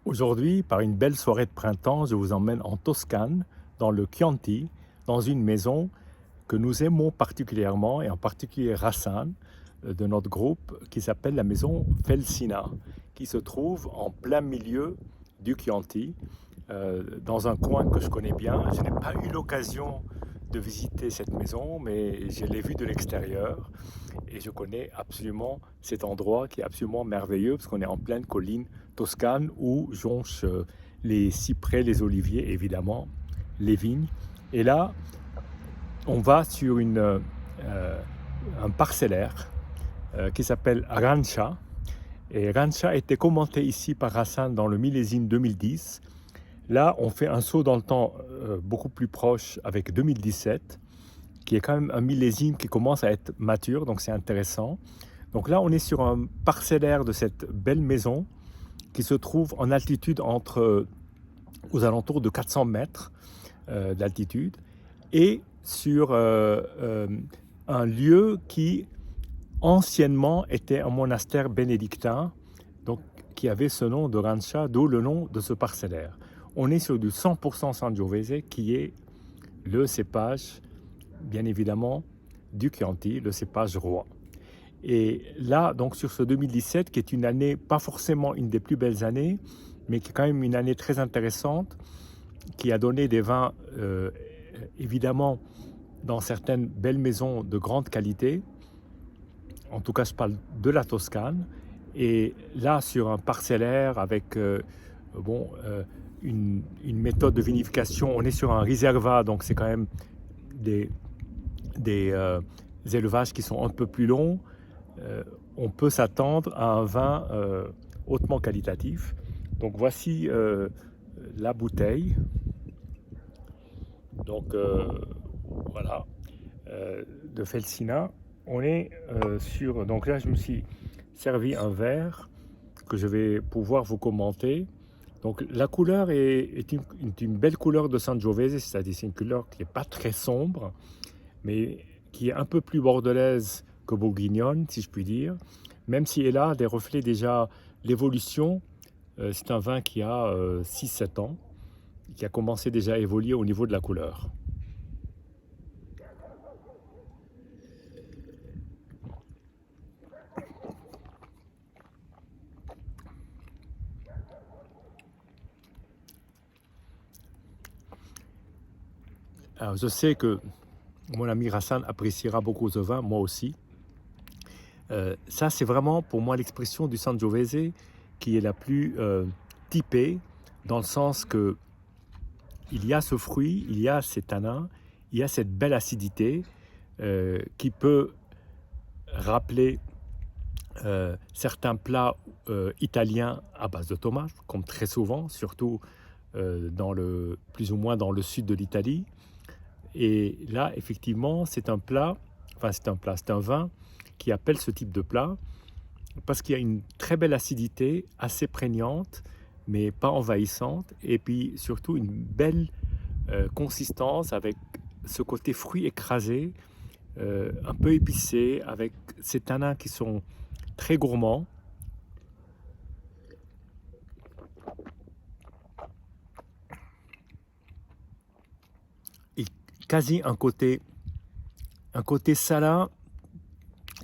Aujourd'hui, par une belle soirée de printemps, je vous emmène en Toscane, dans le Chianti, dans une maison que nous aimons particulièrement, et en particulier Rassan, de notre groupe, qui s'appelle la maison Felsina, qui se trouve en plein milieu du Chianti, dans un coin que je connais bien. Je n'ai pas eu l'occasion de visiter cette maison, mais je l'ai vue de l'extérieur et je connais absolument cet endroit qui est absolument merveilleux parce qu'on est en pleine colline toscane où jonchent les cyprès, les oliviers, évidemment, les vignes. Et là, on va sur un parcellaire qui s'appelle Rancha. Et Rancha a été commenté ici par Hassan dans le millésime 2010. Là, on fait un saut dans le temps beaucoup plus proche avec 2017, qui est quand même un millésime qui commence à être mature, donc c'est intéressant. Donc là, on est sur un parcellaire de cette belle maison qui se trouve en altitude aux alentours de 400 mètres d'altitude et sur un lieu qui anciennement était un monastère bénédictin, donc qui avait ce nom de Rancha, d'où le nom de ce parcellaire. On est sur du 100% Sangiovese qui est le cépage, bien évidemment, du Chianti, le cépage roi. Et là, donc sur ce 2017, qui est une année, pas forcément une des plus belles années, mais qui est quand même une année très intéressante, qui a donné des vins, évidemment, dans certaines belles maisons de grande qualité. En tout cas, je parle de la Toscane. Et là, sur un parcellaire avec une méthode de vinification, on est sur un riserva, donc c'est quand même des élevages qui sont un peu plus longs. On peut s'attendre à un vin hautement qualitatif. Donc voici la bouteille. Donc voilà, de Felsina. On est sur... Donc là, je me suis servi un verre que je vais pouvoir vous commenter. Donc la couleur est une belle couleur de Sangiovese, c'est-à-dire c'est une couleur qui n'est pas très sombre, mais qui est un peu plus bordelaise que bourguignonne, si je puis dire, même si elle a des reflets déjà l'évolution. C'est un vin qui a 6-7 ans, qui a commencé déjà à évoluer au niveau de la couleur. Alors, je sais que mon ami Rassan appréciera beaucoup ce vin, moi aussi. Ça, c'est vraiment pour moi l'expression du Sangiovese qui est la plus typée, dans le sens que il y a ce fruit, il y a ces tanins, il y a cette belle acidité qui peut rappeler certains plats italiens à base de tomates, comme très souvent, surtout plus ou moins dans le sud de l'Italie. Et là, effectivement, c'est un vin qui appelle ce type de plat parce qu'il y a une très belle acidité, assez prégnante, mais pas envahissante, et puis surtout une belle consistance avec ce côté fruit écrasé, un peu épicé, avec ces tanins qui sont très gourmands. Et quasi un côté salin,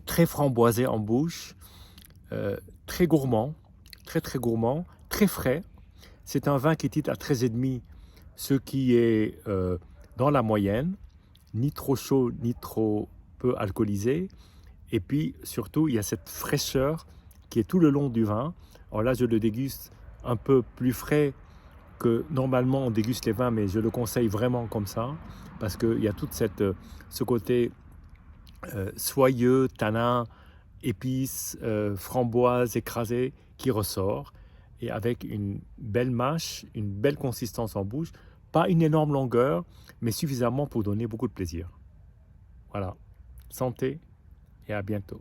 très framboisé en bouche, très gourmand, très gourmand, très frais. C'est un vin qui titre à 13,5, ce qui est dans la moyenne, ni trop chaud ni trop peu alcoolisé. Et puis surtout, il y a cette fraîcheur qui est tout le long du vin. Alors là, je le déguste un peu plus frais que normalement on déguste les vins, mais je le conseille vraiment comme ça, parce qu'il y a tout ce côté soyeux, tanin, épices, framboises écrasées qui ressort, et avec une belle mâche, une belle consistance en bouche, pas une énorme longueur, mais suffisamment pour donner beaucoup de plaisir. Voilà, santé et à bientôt.